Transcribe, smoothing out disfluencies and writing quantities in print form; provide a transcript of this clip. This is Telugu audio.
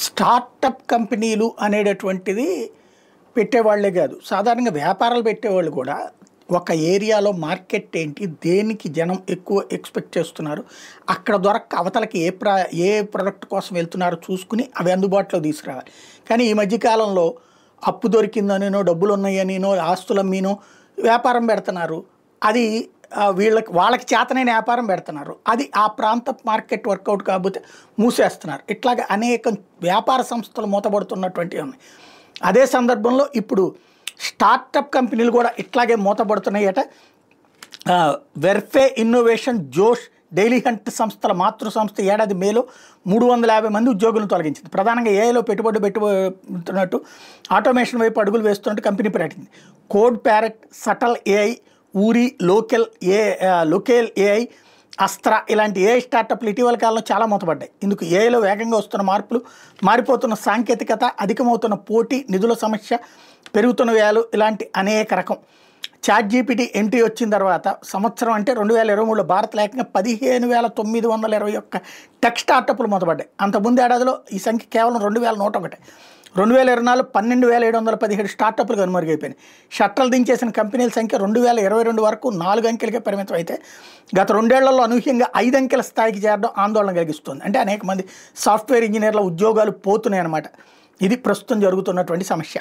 స్టార్టప్ కంపెనీలు అనేటటువంటిది పెట్టేవాళ్లే కాదు, సాధారణంగా వ్యాపారాలు పెట్టేవాళ్ళు కూడా ఒక ఏరియాలో మార్కెట్ ఏంటి, దేనికి జనం ఎక్కువ ఎక్స్పెక్ట్ చేస్తున్నారు, అక్కడ దొరక్క అవతలకి ఏ ప్రోడక్ట్ కోసం వెళ్తున్నారో చూసుకుని అవి అందుబాటులో తీసుకురావాలి. కానీ ఈ మధ్యకాలంలో అప్పు దొరికిందనినో, డబ్బులు ఉన్నాయనినో, ఆస్తులు అమ్మినో వ్యాపారం పెడుతున్నారు. అది వాళ్ళకి చేతనైన వ్యాపారం పెడుతున్నారు. అది ఆ ప్రాంత మార్కెట్ వర్కౌట్ కాకపోతే మూసేస్తున్నారు. ఇట్లాగే అనేక వ్యాపార సంస్థలు మూతపడుతున్నటువంటివి ఉన్నాయి. అదే సందర్భంలో ఇప్పుడు స్టార్టప్ కంపెనీలు కూడా ఇట్లాగే మూతపడుతున్నాయట. వెర్ఫే ఇన్నోవేషన్, జోష్, డైలీ హంట్ సంస్థల మాతృ సంస్థ ఏడాది మేలో 350 మంది ఉద్యోగులను తొలగించింది. ప్రధానంగా ఏఐలో పెట్టుబడుతున్నట్టు ఆటోమేషన్ వైపు అడుగులు వేస్తున్నట్టు కంపెనీ ప్రకటించింది. కోడ్ ప్యారెట్, సటల్ ఏఐ, ఊరి, లోకేల్ ఏఐ, అస్త్ర ఇలాంటి ఏఐ స్టార్టప్లు ఇటీవల కాలంలో చాలా మూతపడ్డాయి. ఇందుకు ఏఐలో వేగంగా వస్తున్న మార్పులు, మారిపోతున్న సాంకేతికత, అధికమవుతున్న పోటీ, నిధుల సమస్య, పెరుగుతున్న వ్యయాలు ఇలాంటి అనేక రకం. చాట్ జీపీటీ ఎంట్రీ వచ్చిన తర్వాత సంవత్సరం అంటే 2023లో భారత్ ఏకంగా 15,921 టెక్ స్టార్టప్లు మూతపడ్డాయి. అంతకుముందు ఏడాదిలో ఈ సంఖ్య కేవలం 2,101. 2024 12,717 స్టార్టప్లు కనుమరుగైపోయినాయి. షట్టలు దించేసిన కంపెనీల సంఖ్య 2022 వరకు 4 అంకెలకే పరిమితం అయితే గత 2 ఏళ్లలో అనూహ్యంగా 5 అంకెల స్థాయికి చేరడం ఆందోళన కలిగిస్తుంది. అంటే అనేక మంది సాఫ్ట్వేర్ ఇంజనీర్ల ఉద్యోగాలు పోతున్నాయి అన్నమాట. ఇది ప్రస్తుతం జరుగుతున్నటువంటి సమస్య.